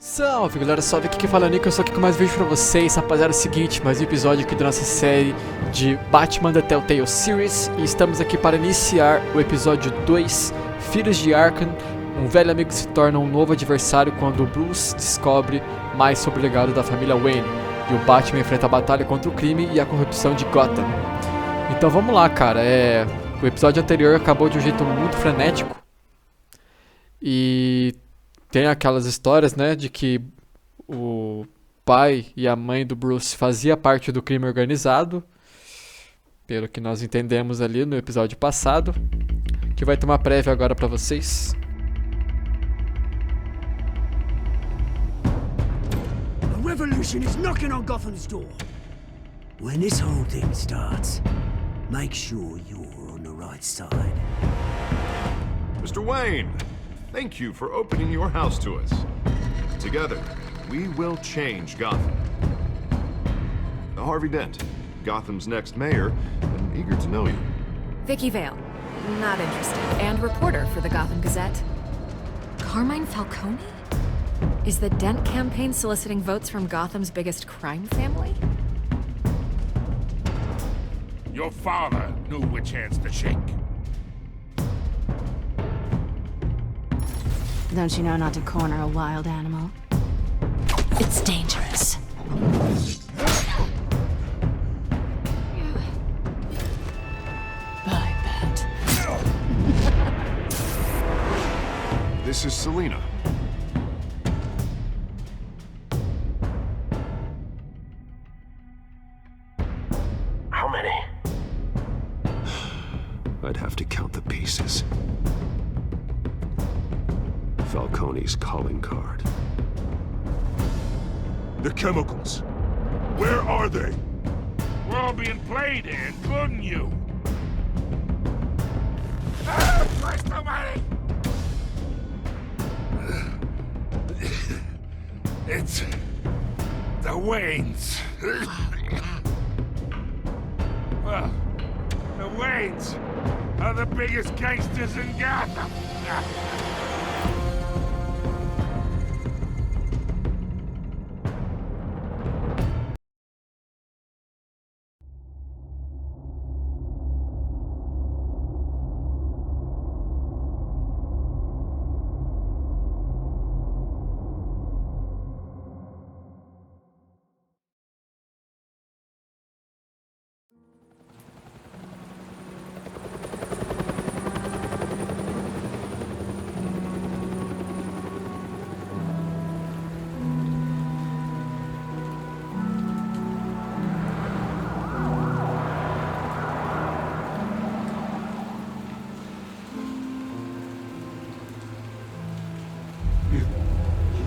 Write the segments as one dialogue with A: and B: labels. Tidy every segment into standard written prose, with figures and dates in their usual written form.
A: Salve galera, salve, aqui quem fala é o Nick, eu sou aqui com mais vídeo pra vocês. Rapaziada, é o seguinte, mais um episódio aqui da nossa série de Batman The Telltale Series. E estamos aqui para iniciar o episódio 2, Filhos de Arkham. Um velho amigo se torna um novo adversário quando o Bruce descobre mais sobre o legado da família Wayne. E o Batman enfrenta a batalha contra o crime e a corrupção de Gotham. Então vamos lá, cara, o episódio anterior acabou de um jeito muito frenético. E tem aquelas histórias, né, de que o pai e a mãe do Bruce fazia parte do crime organizado, pelo que nós entendemos ali no episódio passado, que vai ter uma prévia agora pra vocês.
B: A revolution is knocking on Gotham's door. When this whole thing starts, make sure you're on the right side.
C: Mr. Wayne, thank you for opening your house to us. Together, we will change Gotham. Harvey Dent, Gotham's next mayor, and eager to know you.
D: Vicky Vale, not interested, and reporter for the Gotham Gazette. Carmine Falcone? Is the Dent campaign soliciting votes from Gotham's biggest crime family?
E: Your father knew which hands to shake.
F: Don't you know not to corner a wild animal? It's dangerous. Bye, Bat.
C: This is Selina.
G: How many?
H: I'd have to count the pieces. Falcone's calling card.
E: The chemicals. Where are they? We're all being played, including you. Ah, Christ almighty! It's the Waynes. Well, the Waynes are the biggest gangsters in Gotham.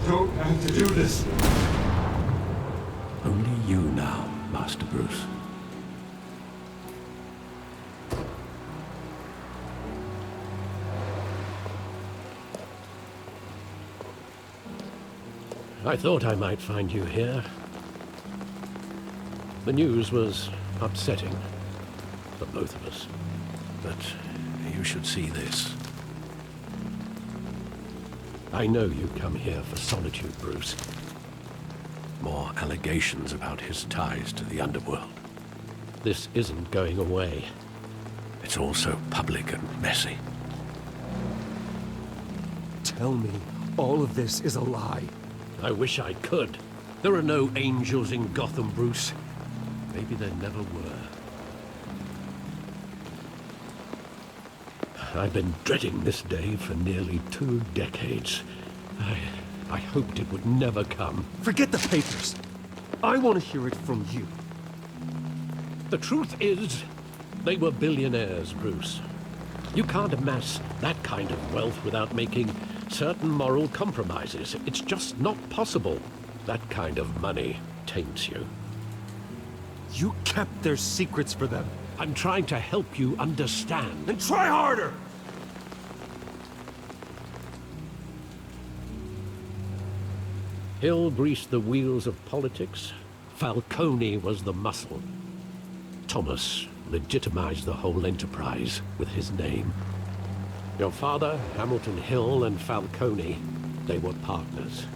H: Don't have to do this.
G: Only you now, Master Bruce.
I: I thought I might find you here. The news was upsetting for both of us.
G: But you should see this.
I: I know you come here for solitude, Bruce.
G: More allegations about his ties to the underworld.
I: This isn't going away.
G: It's also public and messy.
H: Tell me all of this is a lie.
I: I wish I could. There are no angels in Gotham, Bruce. Maybe there never were. I've been dreading this day for nearly 2 decades. I hoped it would never come.
H: Forget the papers. I want to hear it from you.
I: The truth is, they were billionaires, Bruce. You can't amass that kind of wealth without making certain moral compromises. It's just not possible. That kind of money taints you.
H: You kept their secrets for them.
I: I'm trying to help you understand.
H: Then try harder!
I: Hill greased the wheels of politics. Falcone was the muscle. Thomas legitimized the whole enterprise with his name. Your father, Hamilton Hill, and Falcone, they were partners.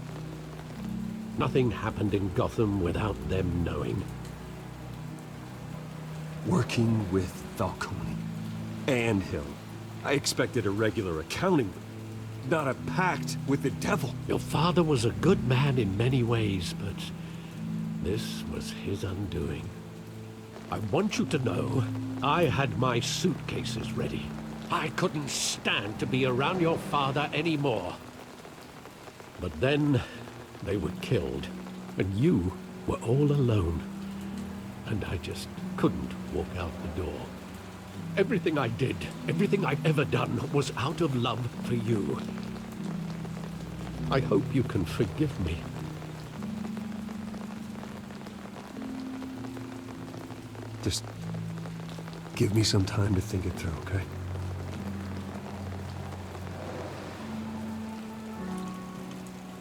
I: Nothing happened in Gotham without them knowing.
H: Working with Falcone and Hill. I expected a regular accounting, not a pact with the devil.
I: Your father was a good man in many ways, but this was his undoing. I want you to know, I had my suitcases ready. I couldn't stand to be around your father anymore. But then, they were killed, and you were all alone. And I just couldn't walk out the door. Everything I did, everything I've ever done, was out of love for you. I hope you can forgive me.
H: Just give me some time to think it through, okay?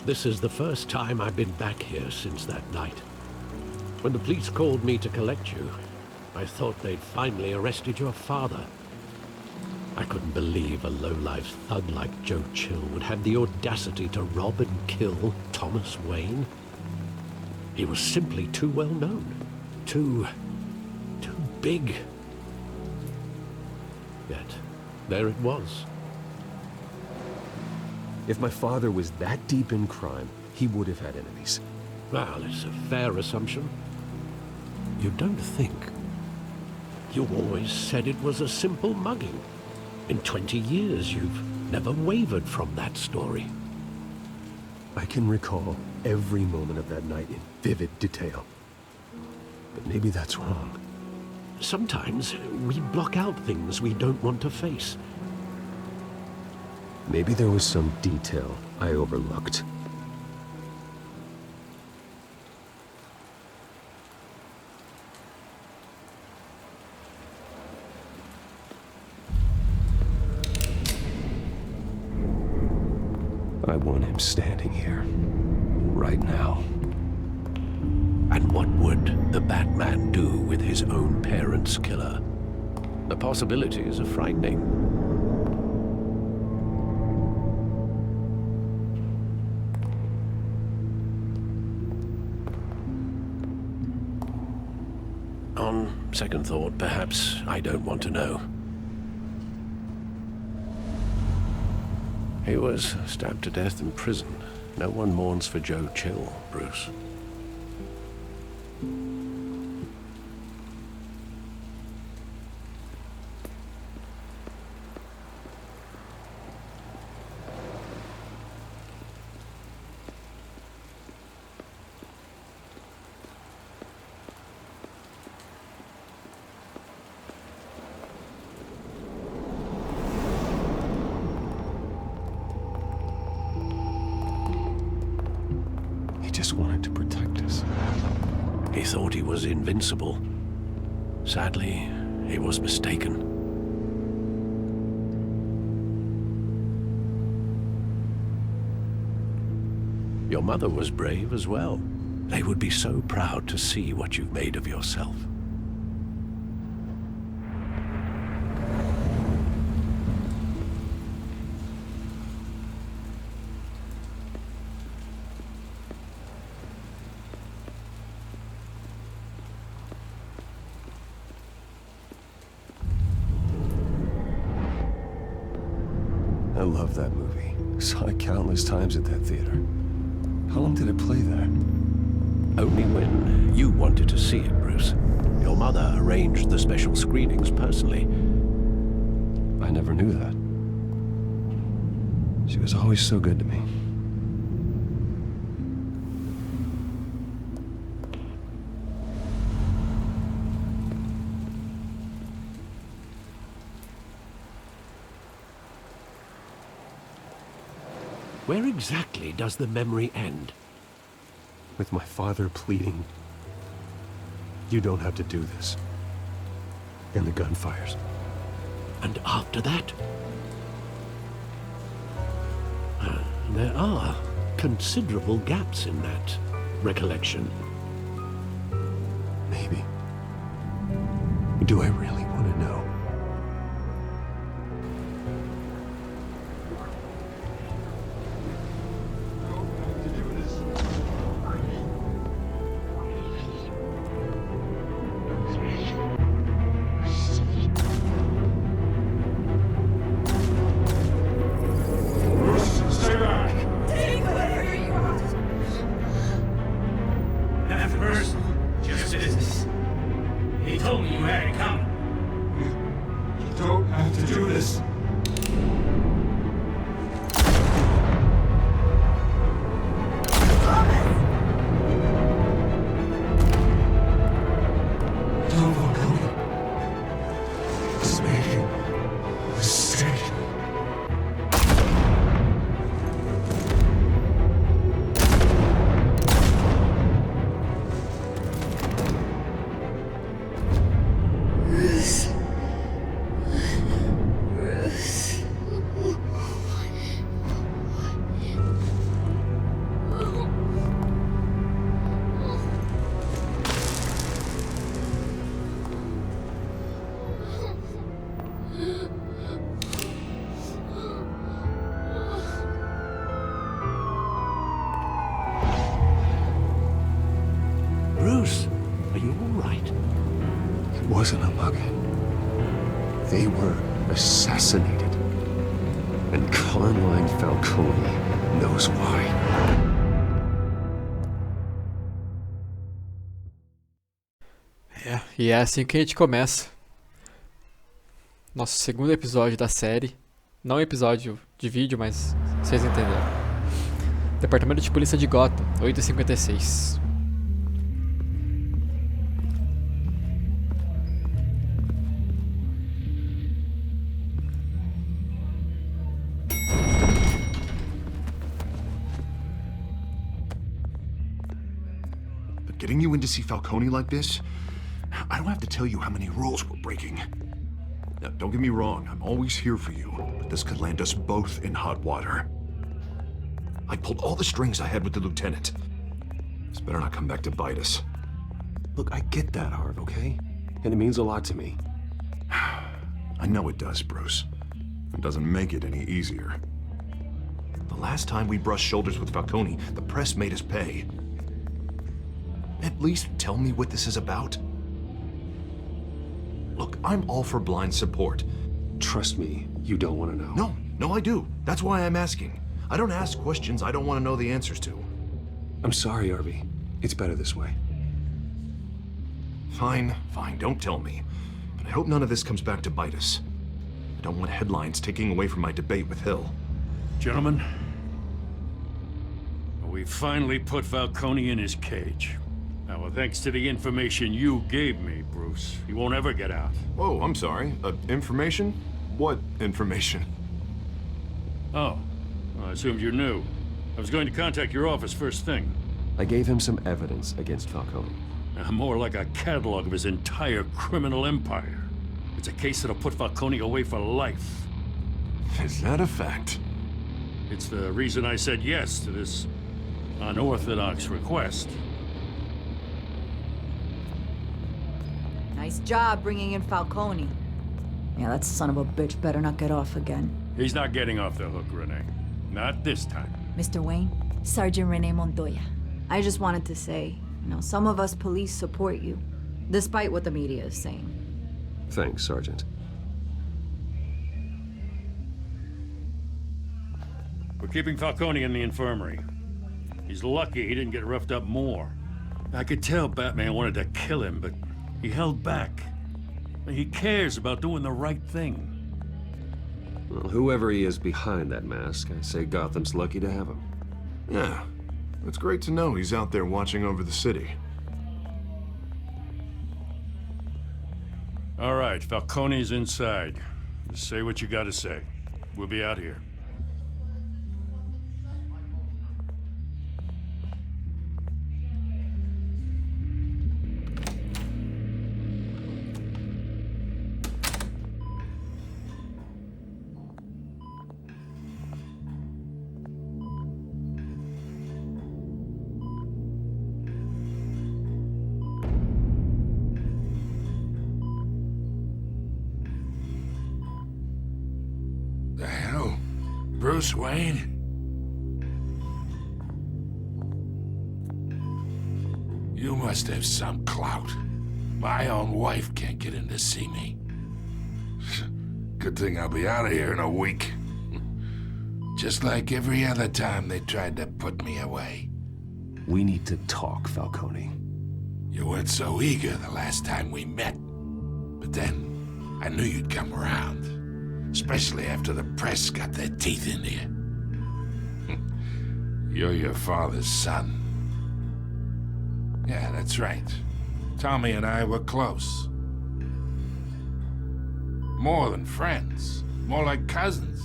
I: This is the first time I've been back here since that night. When the police called me to collect you, I thought they'd finally arrested your father. I couldn't believe a low-life thug like Joe Chill would have the audacity to rob and kill Thomas Wayne. He was simply too well known. Too big. Yet, there it was.
H: If my father was that deep in crime, he would have had enemies.
I: Well, it's a fair assumption. You don't think? You always said it was a simple mugging. In 20 years, you've never wavered from that story.
H: I can recall every moment of that night in vivid detail. But maybe that's wrong.
I: Sometimes we block out things we don't want to face.
H: Maybe there was some detail I overlooked. I want him standing here, right now.
G: And what would the Batman do with his own parents' killer? The possibilities are frightening. On second thought, perhaps I don't want to know. He was stabbed to death in prison. No one mourns for Joe Chill, Bruce.
H: Just wanted to protect us.
G: He thought he was invincible. Sadly, he was mistaken. Your mother was brave as well. They would be so proud to see what you've made of yourself.
H: I love that movie. Saw it countless times at that theater. How long did it play there?
G: Only when you wanted to see it, Bruce. Your mother arranged the special screenings personally.
H: I never knew that. She was always so good to me.
I: Where exactly does the memory end?
H: With my father pleading, "You don't have to do this." And the gunfires.
I: And after that? There are considerable gaps in that recollection.
H: Maybe. Do I really want to know? wasn't a mug. They were assassinated. And Carmine Falcone knows why.
A: E é assim que a gente começa. Nosso segundo episódio da série. Não episódio de vídeo, mas vocês entenderam. Departamento de Polícia de Gotham, 8h56.
C: Getting you in to see Falcone like this? I don't have to tell you how many rules we're breaking. Now, don't get me wrong, I'm always here for you, but this could land us both in hot water. I pulled all the strings I had with the lieutenant. This better not come back to bite us.
H: Look, I get that, Harv, okay? And it means a lot to me.
C: I know it does, Bruce. It doesn't make it any easier. The last time we brushed shoulders with Falcone, the press made us pay. At least tell me what this is about. Look, I'm all for blind support.
H: Trust me, you don't want to know.
C: No, I do. That's why I'm asking. I don't ask questions I don't want to know the answers to.
H: I'm sorry, Harvey. It's better this way.
C: Fine, don't tell me. But I hope none of this comes back to bite us. I don't want headlines taking away from my debate with Hill.
E: Gentlemen, we finally put Falcone in his cage. Now, well, thanks to the information you gave me, Bruce, he won't ever get out.
C: Oh, I'm sorry. Information? What information?
E: Oh, well, I assumed you knew. I was going to contact your office first thing.
H: I gave him some evidence against Falcone.
E: More like a catalog of his entire criminal empire. It's a case that'll put Falcone away for life.
C: Is that a fact?
E: It's the reason I said yes to this unorthodox request.
J: Nice job bringing in Falcone. Yeah, that son of a bitch better not get off again.
E: He's not getting off the hook, Renee. Not this time.
J: Mr. Wayne, Sergeant Renee Montoya. I just wanted to say, some of us police support you, despite what the media is saying.
H: Thanks, Sergeant.
E: We're keeping Falcone in the infirmary. He's lucky he didn't get roughed up more. I could tell Batman wanted to kill him, but he held back. He cares about doing the right thing.
H: Well, whoever he is behind that mask, I say Gotham's lucky to have him.
C: Yeah, it's great to know he's out there watching over the city.
E: All right, Falcone's inside. Just say what you gotta say. We'll be out here.
K: The hell? Bruce Wayne? You must have some clout. My own wife can't get in to see me. Good thing I'll be out of here in a week. Just like every other time they tried to put me away.
H: We need to talk, Falcone.
K: You weren't so eager the last time we met. But then, I knew you'd come around. Especially after the press got their teeth into you. You're your father's son. Yeah, that's right. Tommy and I were close. More than friends. More like cousins.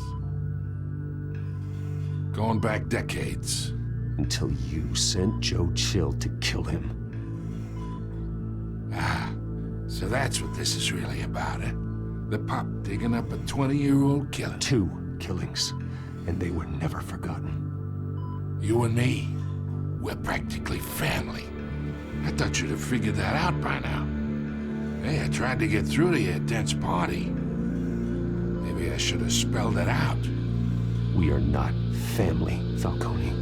K: Going back decades.
H: Until you sent Joe Chill to kill him.
K: Ah, so that's what this is really about, eh? The pup digging up a 20-year-old killer.
H: 2 killings, and they were never forgotten.
K: You and me, we're practically family. I thought you'd have figured that out by now. Hey, I tried to get through to you at Dent's party. Maybe I should have spelled it out.
H: We are not family, Falcone.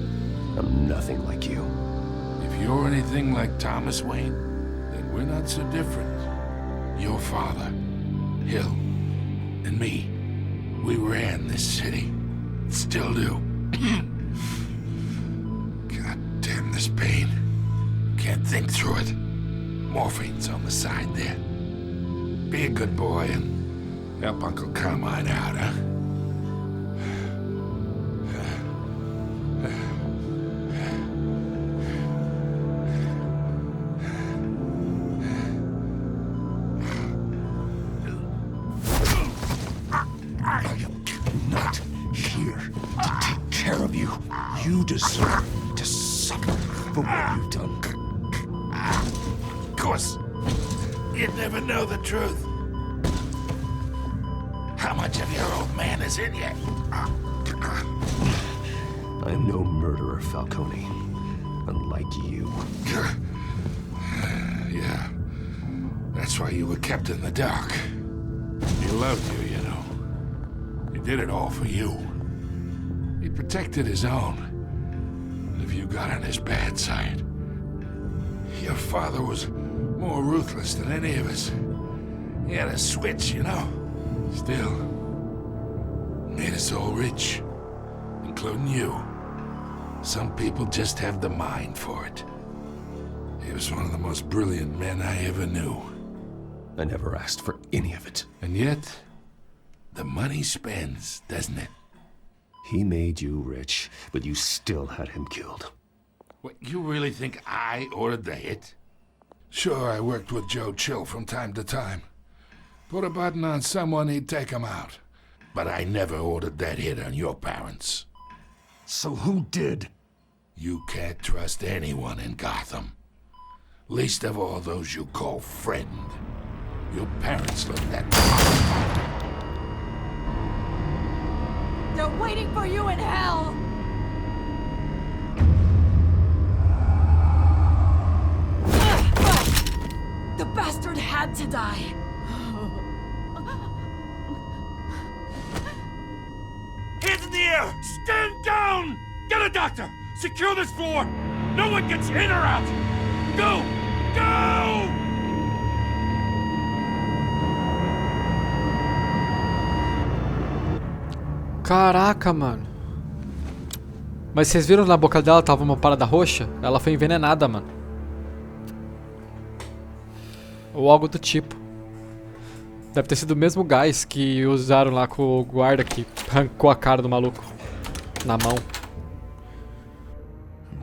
H: I'm nothing like you.
K: If you're anything like Thomas Wayne, then we're not so different. Your father, Hill, and me, we ran this city. Still do. God damn this pain. Can't think through it. Morphine's on the side there. Be a good boy and help Uncle Carmine out, huh?
C: I am not here to take care of you. You deserve to suffer for what you've done.
K: Of course, you'd never know the truth. How much of your old man is in you?
H: I am no murderer, Falcone. Unlike you.
K: Yeah. That's why you were kept in the dark. He loved you, you know. He did it all for you. He protected his own. And if you got on his bad side, your father was more ruthless than any of us. He had a switch, you know. Still, made us all rich, including you. Some people just have the mind for it. He was one of the most brilliant men I ever knew.
H: I never asked for any of it.
K: And yet, the money spends, doesn't it?
H: He made you rich, but you still had him killed.
K: What, you really think I ordered the hit? Sure, I worked with Joe Chill from time to time. Put a button on someone, he'd take him out. But I never ordered that hit on your parents.
C: So who did?
K: You can't trust anyone in Gotham. Least of all those you call friend. Your parents looked at me.
J: They're waiting for you in hell! The bastard had to die.
E: Hands in the air! Stand down! Get a doctor! Secure this floor! No one gets in or out! Go! Go!
A: Caraca, mano. Mas vocês viram na boca dela tava uma parada roxa? Ela foi envenenada, mano. Ou algo do tipo. Deve ter sido o mesmo gás que usaram lá com o guarda que arrancou a cara do maluco. Na mão.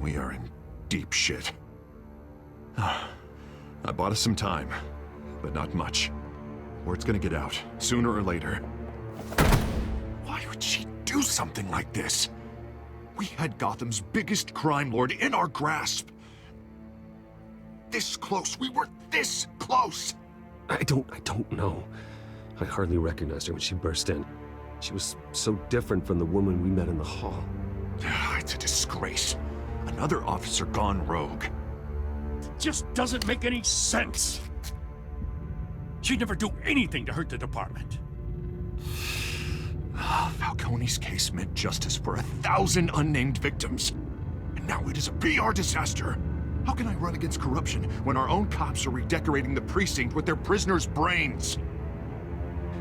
C: We are in deep shit. I bought us some time, but not much. Word's gonna get out, sooner or later. Why would she do something like this? We had Gotham's biggest crime lord in our grasp. This close, we were this close!
H: I don't know. I hardly recognized her when she burst in. She was so different from the woman we met in the hall.
C: It's a disgrace. Another officer gone rogue.
E: Just doesn't make any sense. She'd never do anything to hurt the department.
C: Falcone's case meant justice for 1,000 unnamed victims. And now it is a PR disaster. How can I run against corruption when our own cops are redecorating the precinct with their prisoners' brains?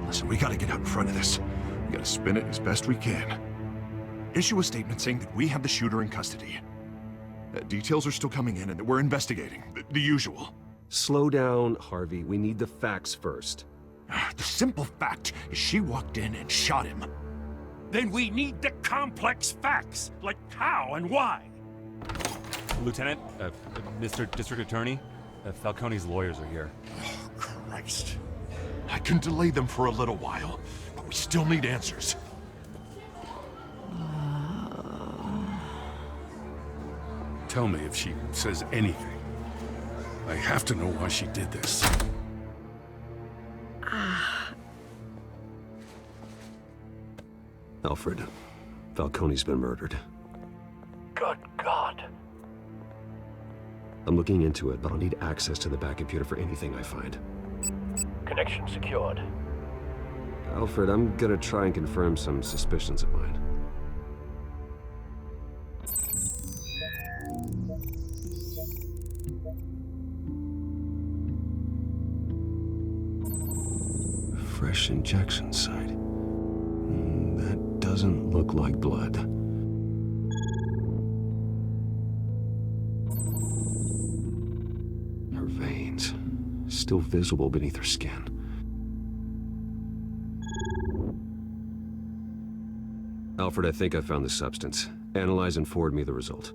C: Listen, we gotta get out in front of this. We gotta spin it as best we can. Issue a statement saying that we have the shooter in custody. Details are still coming in and that we're investigating. The usual.
H: Slow down, Harvey. We need the facts first.
C: The simple fact is she walked in and shot him.
E: Then we need the complex facts, like how and why.
L: Lieutenant, Mr. District Attorney, Falcone's lawyers are here.
C: Oh, Christ. I can delay them for a little while, but we still need answers.
K: Tell me if she says anything. I have to know why she did this.
H: Alfred, Falcone's been murdered.
I: Good God.
H: I'm looking into it, but I'll need access to the back computer for anything I find.
I: Connection secured.
H: Alfred, I'm gonna try and confirm some suspicions of mine. fresh injection site. That doesn't look like blood. Her veins, still visible beneath her skin. Alfred, I think I found the substance. Analyze and forward me the result.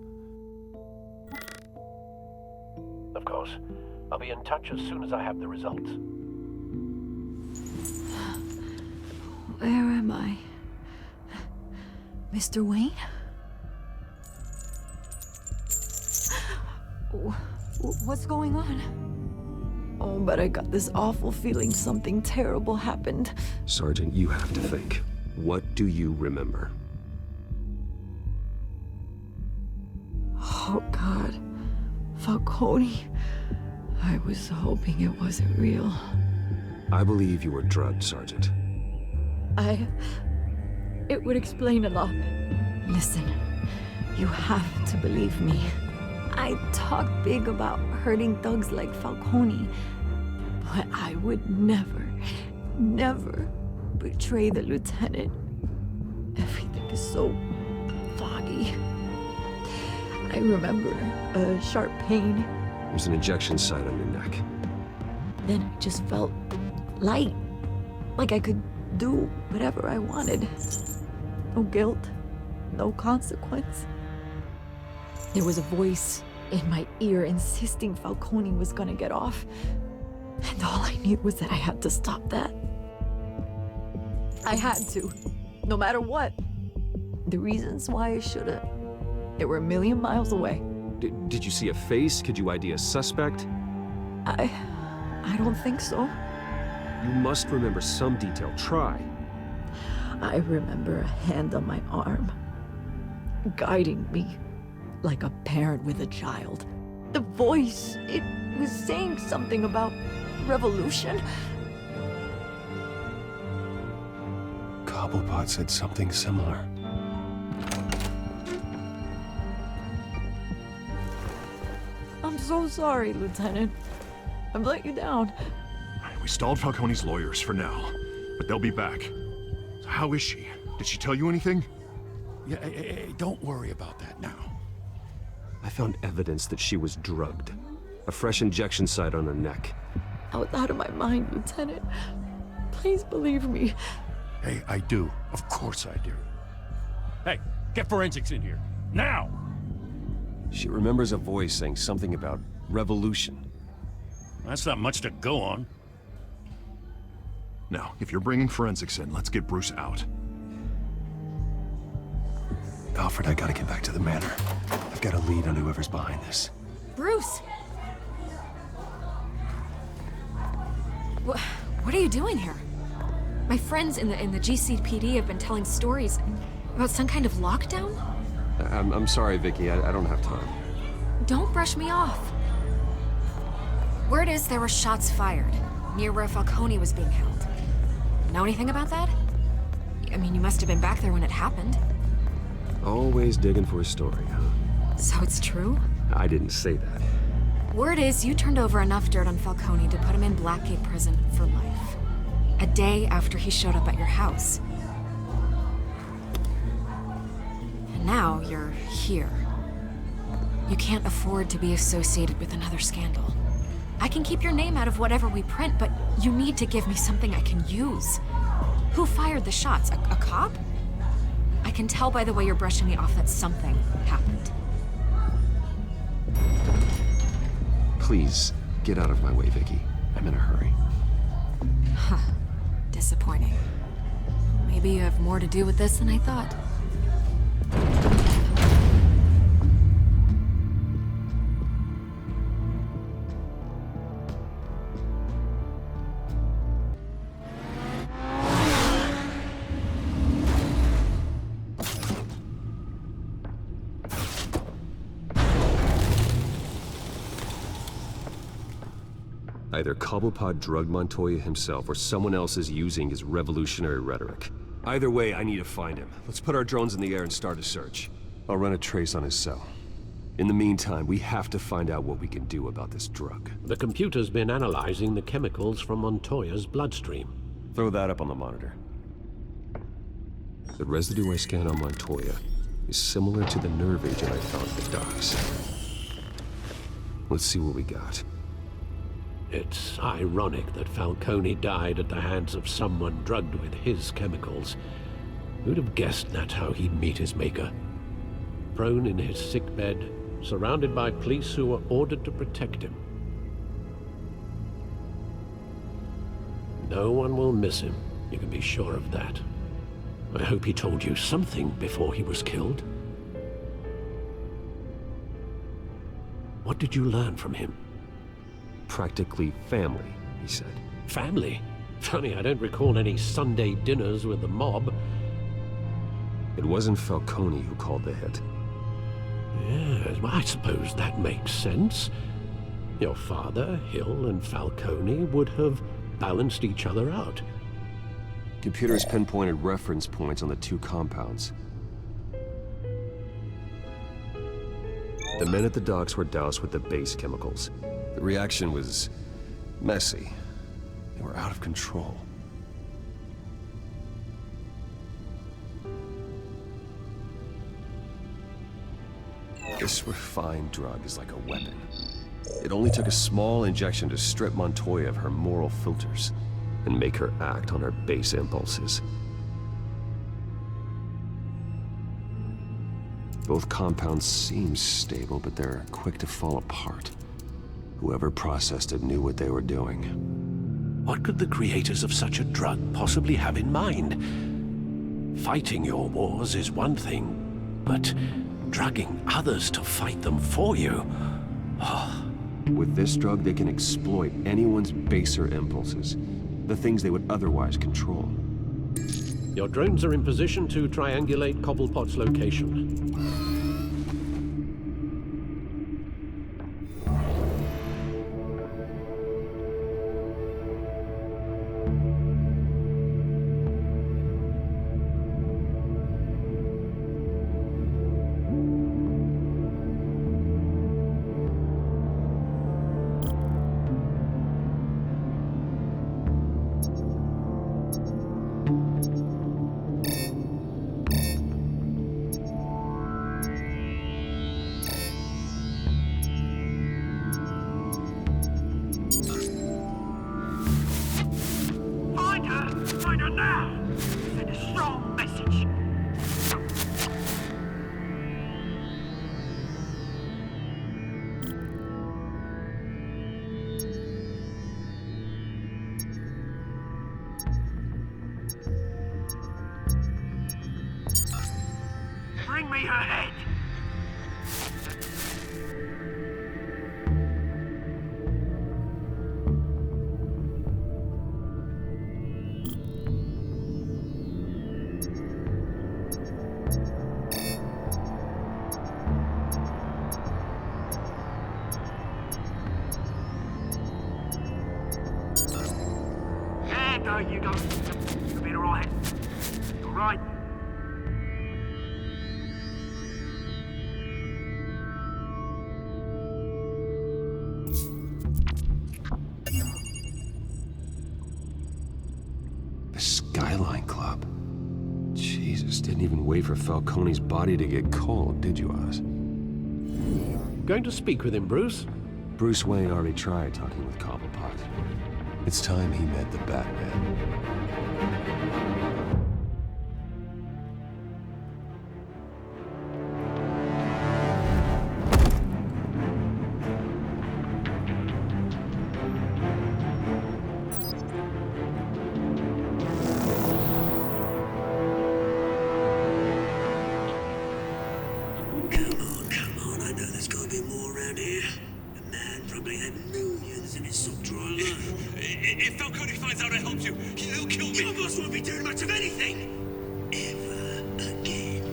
I: Of course. I'll be in touch as soon as I have the results.
J: Where am I? Mr. Wayne? What's going on? Oh, but I got this awful feeling something terrible happened.
H: Sergeant, you have to think. What do you remember?
J: Oh, God. Falcone. I was hoping it wasn't real.
H: I believe you were drugged, Sergeant.
J: It would explain a lot. Listen, you have to believe me. I talk big about hurting thugs like Falcone, but I would never betray the lieutenant. Everything is so foggy. I remember a sharp pain.
H: There's an injection site on your neck.
J: Then I just felt light, like I could do whatever I wanted. No guilt, no consequence. There was a voice in my ear insisting Falcone was gonna get off. And all I knew was that I had to stop that. I had to, no matter what. The reasons why I should've, they were a million miles away.
H: Did you see a face? Could you ID a suspect?
J: I don't think so.
H: You must remember some detail. Try.
J: I remember a hand on my arm, guiding me like a parent with a child. The voice, it was saying something about revolution.
H: Cobblepot said something similar.
J: I'm so sorry, Lieutenant. I've let you down.
C: We stalled Falcone's lawyers for now, but they'll be back. So how is she? Did she tell you anything?
E: Yeah, hey, don't worry about that now.
H: I found evidence that she was drugged. A fresh injection site on her neck.
J: I was out of my mind, Lieutenant. Please believe me.
E: Hey, I do. Of course I do. Hey, get forensics in here. Now!
H: She remembers a voice saying something about revolution.
E: That's not much to go on.
C: Now, if you're bringing forensics in, let's get Bruce out.
H: Alfred, I gotta get back to the manor. I've got a lead on whoever's behind this.
D: Bruce! What are you doing here? My friends in the GCPD have been telling stories about some kind of lockdown?
H: I'm sorry, Vicky. I don't have time.
D: Don't brush me off. Word is there were shots fired near where Falcone was being held. Know anything about that? I mean, you must have been back there when it happened.
H: Always digging for a story, huh?
D: So it's true?
H: I didn't say that.
D: Word is you turned over enough dirt on Falcone to put him in Blackgate Prison for life. A day after he showed up at your house. And now you're here. You can't afford to be associated with another scandal. I can keep your name out of whatever we print, but you need to give me something I can use. Who fired the shots? A cop? I can tell by the way you're brushing me off that something happened.
H: Please, get out of my way, Vicky. I'm in a hurry.
D: Huh. Disappointing. Maybe you have more to do with this than I thought.
H: Either Cobblepot drugged Montoya himself, or someone else is using his revolutionary rhetoric. Either way, I need to find him. Let's put our drones in the air and start a search. I'll run a trace on his cell. In the meantime, we have to find out what we can do about this drug.
I: The computer's been analyzing the chemicals from Montoya's bloodstream.
H: Throw that up on the monitor. The residue I scanned on Montoya is similar to the nerve agent I found at the docks. Let's see what we got.
I: It's ironic that Falcone died at the hands of someone drugged with his chemicals. Who'd have guessed that's how he'd meet his maker? Prone in his sickbed, surrounded by police who were ordered to protect him. No one will miss him, you can be sure of that. I hope he told you something before he was killed. What did you learn from him?
H: Practically family, he said.
I: Family? Funny, I don't recall any Sunday dinners with the mob.
H: It wasn't Falcone who called the hit.
I: Yes, well, I suppose that makes sense. Your father, Hill, and Falcone would have balanced each other out.
H: Computers pinpointed reference points on the two compounds. The men at the docks were doused with the base chemicals. The reaction was messy. They were out of control. This refined drug is like a weapon. It only took a small injection to strip Montoya of her moral filters and make her act on her base impulses. Both compounds seem stable, but they're quick to fall apart. Whoever processed it knew what they were doing.
I: What could the creators of such a drug possibly have in mind? Fighting your wars is one thing, but drugging others to fight them for you? Oh.
H: With this drug, they can exploit anyone's baser impulses, the things they would otherwise control.
I: Your drones are in position to triangulate Cobblepot's location.
B: Find her now! Send a strong message. Bring me her head! There you go. You'll be alright. Alright.
H: The Skyline Club. Jesus, didn't even wait for Falcone's body to get cold, did you, Oz?
I: Going to speak with him, Bruce?
H: Bruce Wayne already tried talking with Cobblepot. It's time he met the Batman.
B: Come on, I know there's gotta be more around here. The man probably had millions in his sock drawer alone.
M: If Falcone finds out I helped you, he'll kill me.
B: Your boss won't be doing much of anything! Ever again.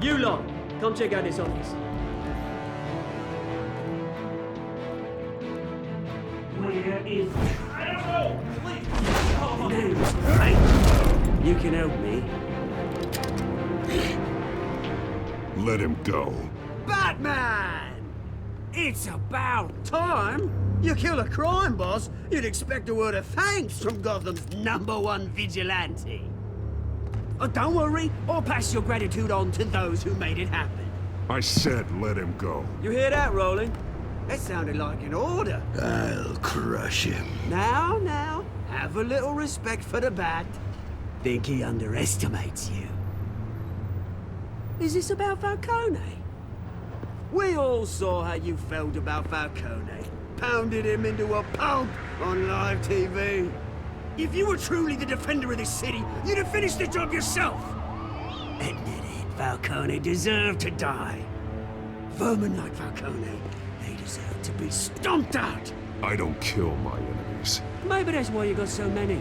N: You lot, come check out his office.
B: is terrible! Right. You can help me.
C: Let him go.
B: Batman! It's about time! You kill a crime boss, you'd expect a word of thanks from Gotham's #1 vigilante. Oh, don't worry, I'll pass your gratitude on to those who made it happen.
C: I said let him go.
B: You hear that, Roland? That sounded like an order.
C: I'll crush him.
B: Now, have a little respect for the Bat. Think he underestimates you. Is this about Falcone? We all saw how you felt about Falcone. Pounded him into a pulp on live TV. If you were truly the defender of this city, you'd have finished the job yourself. Admit it, Falcone deserved to die. Vermin like Falcone, they deserve to be stomped out.
C: I don't kill my enemies.
B: Maybe that's why you got so many.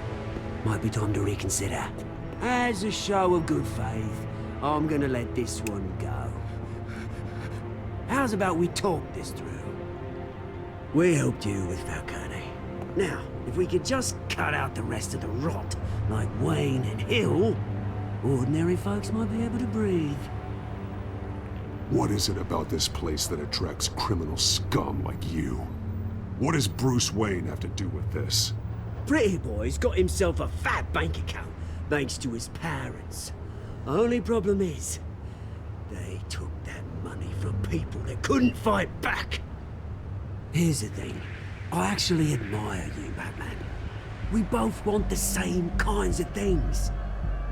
B: Might be time to reconsider. As a show of good faith, I'm gonna let this one go. How's about we talk this through? We helped you with Falcone. Now, if we could just cut out the rest of the rot, like Wayne and Hill, ordinary folks might be able to breathe.
C: What is it about this place that attracts criminal scum like you? What does Bruce Wayne have to do with this?
B: Pretty Boy's got himself a fat bank account, thanks to his parents. Only problem is, they took that money from people that couldn't fight back. Here's the thing. I actually admire you, Batman. We both want the same kinds of things.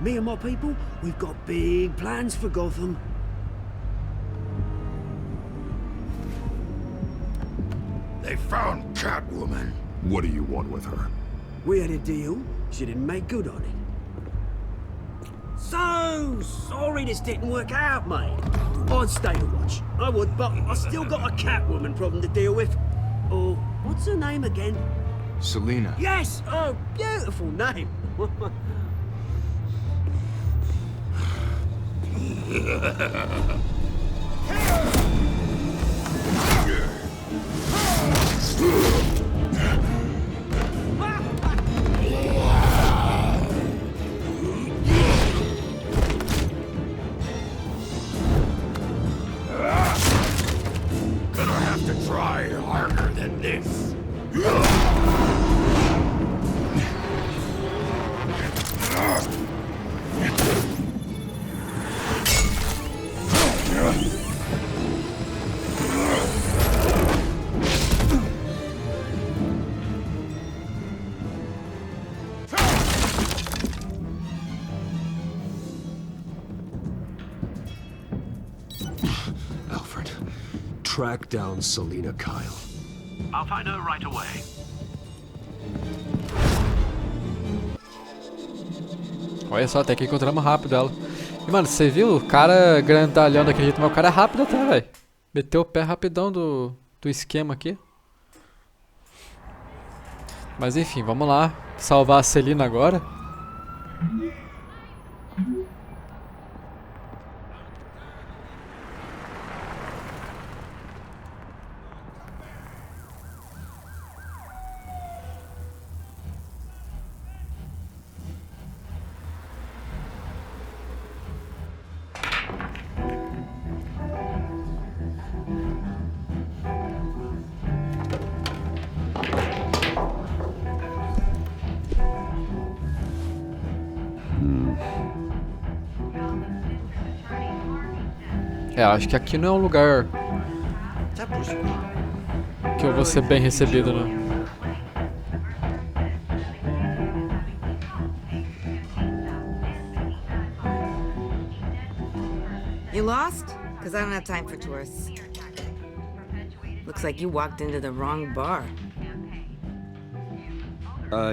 B: Me and my people, we've got big plans for Gotham.
K: They found Catwoman.
C: What do you want with her?
B: We had a deal. She didn't make good on it. So sorry this didn't work out, mate. I'd stay to watch. I would, but I still got a Catwoman problem to deal with. Oh, what's her name again?
O: Selina.
B: Yes! Oh, beautiful name.
K: Gonna have to try harder than this.
C: Alfred, track down Selina Kyle.
I: I'll find her right away.
A: Olha só, até que encontramos rápido ela. E, mano, você viu? O cara grandalhão daquele jeito, mas o cara é rápido até, velho. Meteu o pé rapidão do esquema aqui. Mas enfim, vamos lá. Salvar a Selina agora. É, acho que aqui não é um lugar que eu vou ser bem recebido, né?
P: You lost? Because I don't have time for tourists. Looks like you walked into the wrong bar.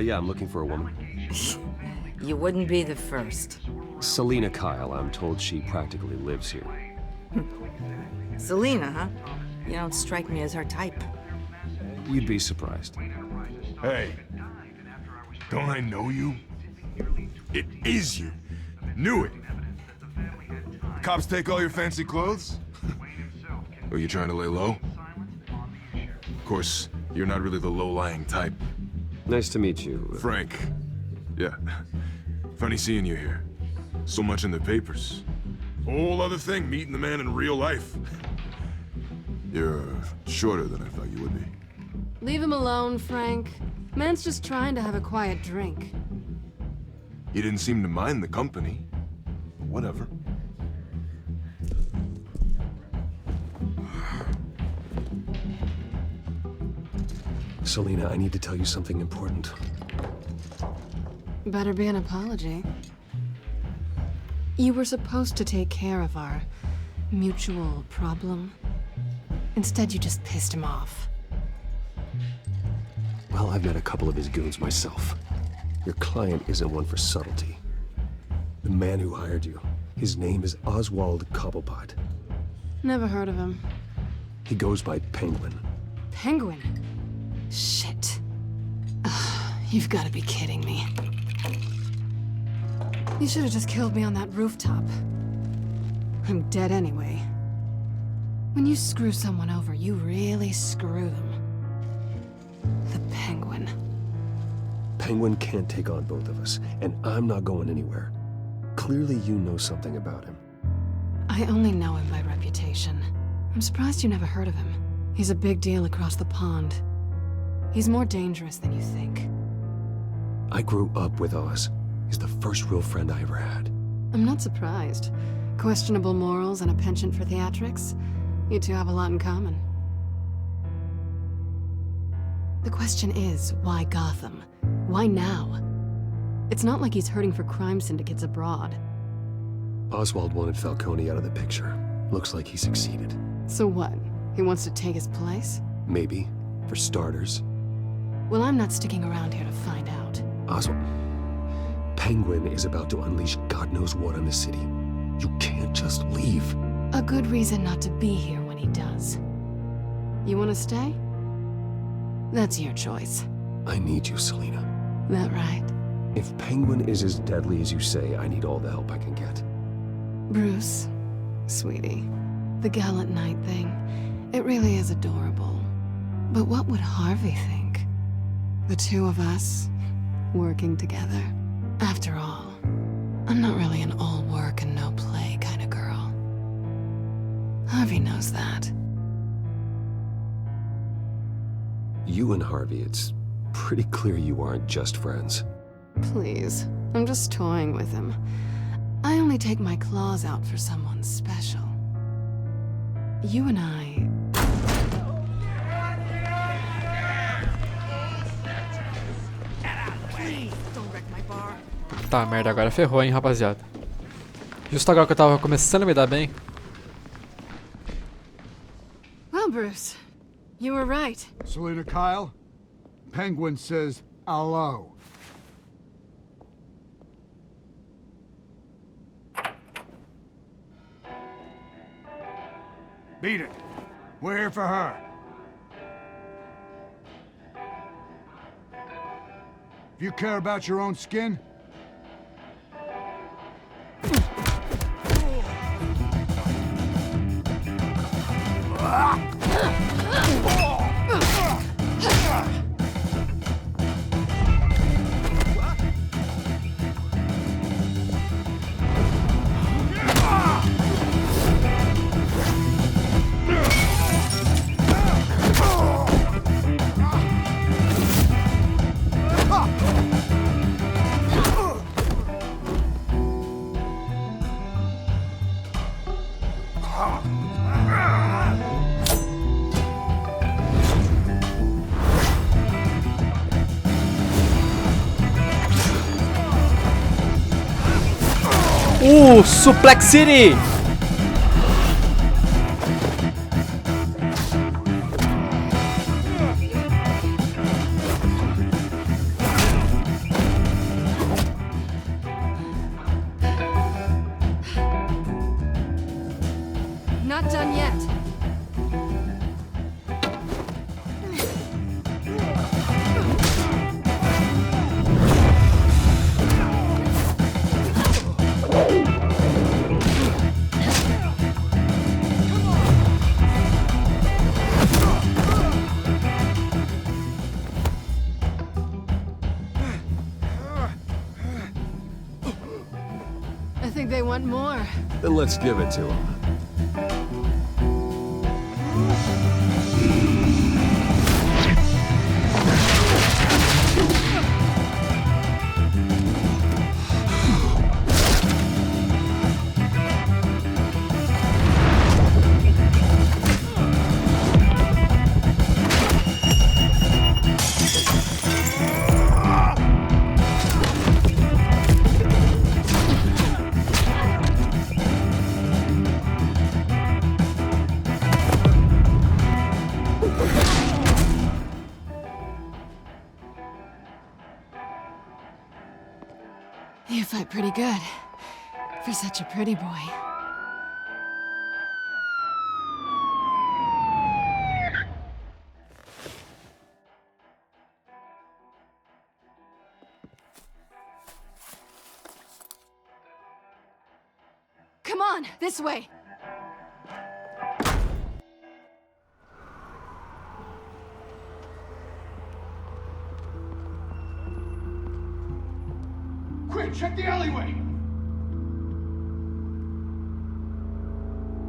H: Yeah, I'm looking for a woman.
P: You wouldn't be the first.
H: Selina Kyle, I'm told she practically lives here.
P: Selina, huh? You don't strike me as her type.
H: You'd be surprised.
K: Hey, don't I know you? It is you. Knew it. Cops take all your fancy clothes? Are you trying to lay low? Of course, you're not really the low-lying type.
H: Nice to meet you.
O: Frank. Yeah. Funny seeing you here. So much in the papers. Whole other thing, meeting the man in real life. You're shorter than I thought you would be.
F: Leave him alone, Frank. Man's just trying to have a quiet drink.
O: You didn't seem to mind the company. Whatever.
H: Selina, I need to tell you something important.
F: Better be an apology. You were supposed to take care of our mutual problem. Instead, you just pissed him off.
H: Well, I've met a couple of his goons myself. Your client isn't one for subtlety. The man who hired you, his name is Oswald Cobblepot.
F: Never heard of him.
H: He goes by Penguin.
F: Penguin? Shit. Ugh, you've got to be kidding me. You should have just killed me on that rooftop. I'm dead anyway. When you screw someone over, you really screw them. The Penguin.
H: Penguin can't take on both of us, and I'm not going anywhere. Clearly you know something about him.
F: I only know him by reputation. I'm surprised you never heard of him. He's a big deal across the pond. He's more dangerous than you think.
H: I grew up with Oz. He's the first real friend I ever had.
F: I'm not surprised. Questionable morals and a penchant for theatrics. You two have a lot in common. The question is, why Gotham? Why now? It's not like he's hurting for crime syndicates abroad.
H: Oswald wanted Falcone out of the picture. Looks like he succeeded.
F: So what? He wants to take his place?
H: Maybe. For starters.
F: Well, I'm not sticking around here to find out.
H: Oswald. Penguin is about to unleash God knows what on the city. You can't just leave.
F: A good reason not to be here when he does. You want to stay? That's your choice.
H: I need you, Selina.
F: That right?
H: If Penguin is as deadly as you say, I need all the help I can get.
F: Bruce, sweetie, the gallant knight thing, it really is adorable. But what would Harvey think? The two of us, working together. After all, I'm not really an all work and no play kind of girl. Harvey knows that.
H: You and Harvey, it's pretty clear you aren't just friends.
F: Please, I'm just toying with him. I only take my claws out for someone special. You and I...
A: Tá, merda, agora ferrou, hein, rapaziada. Justo agora que eu tava começando a me dar bem.
F: Well, Bruce, you were right.
Q: Selina Kyle, Penguin says hello. Beat it. We're here for her. If you care about your own skin,
A: Suplex City!
F: Not done yet.
H: Then let's give it to him.
F: You fight pretty good. For such a pretty boy. Come on, this way!
Q: Quick, check the alleyway!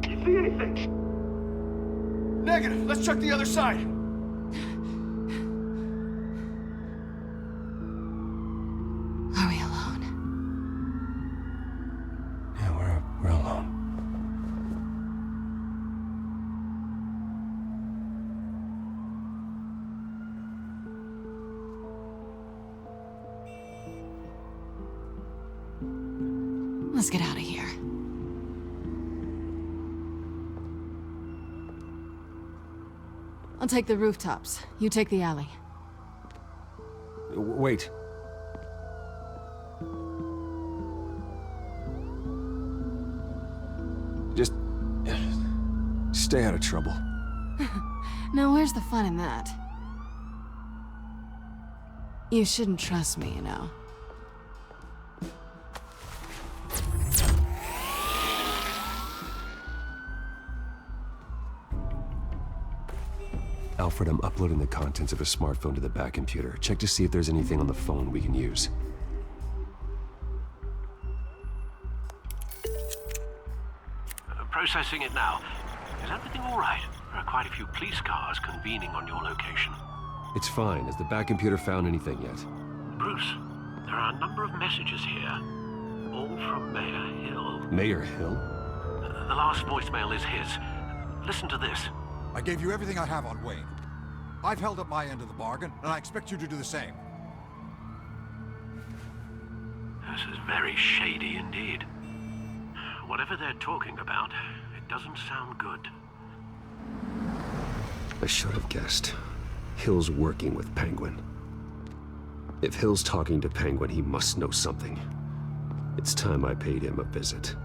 M: You see anything?
Q: Negative. Let's check the other side.
F: Are we alone?
G: Yeah, we're alone.
F: Let's get out of here. I'll take the rooftops. You take the alley.
H: Wait. Just stay out of trouble.
F: Now, where's the fun in that? You shouldn't trust me, you know.
H: Alfred, I'm uploading the contents of a smartphone to the back computer. Check to see if there's anything on the phone we can use.
G: Processing it now. Is everything all right? There are quite a few police cars convening on your location.
H: It's fine. Has the back computer found anything yet?
G: Bruce, there are a number of messages here. All from Mayor Hill.
H: Mayor Hill?
G: The last voicemail is his. Listen to this.
R: I gave you everything I have on Wayne. I've held up my end of the bargain, and I expect you to do the same.
G: This is very shady indeed. Whatever they're talking about, it doesn't sound good.
H: I should have guessed. Hill's working with Penguin. If Hill's talking to Penguin, he must know something. It's time I paid him a visit.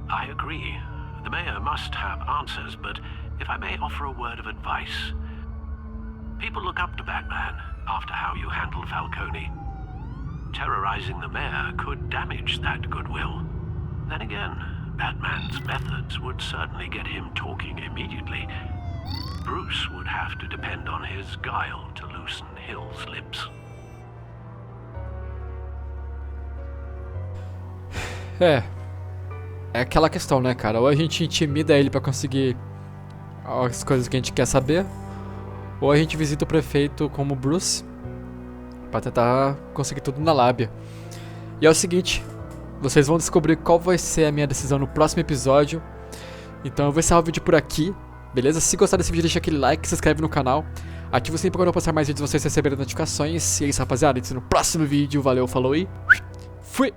G: I agree. The mayor must have answers, but if I may offer a word of advice. People look up to Batman after how you handled Falcone. Terrorizing the mayor could damage that goodwill. Then again, Batman's methods would certainly get him talking immediately. Bruce would have to depend on his guile to loosen Hill's lips.
A: É aquela questão, né, cara? Ou a gente intimida ele pra conseguir as coisas que a gente quer saber, ou a gente visita o prefeito como Bruce pra tentar conseguir tudo na lábia. E é o seguinte, vocês vão descobrir qual vai ser a minha decisão no próximo episódio. Então eu vou encerrar o vídeo por aqui, beleza? Se gostar desse vídeo, deixa aquele like, se inscreve no canal, ativa o sininho pra quando eu postar mais vídeos vocês receberem notificações. E é isso, rapaziada, a gente se vê no próximo vídeo. Valeu, falou e fui!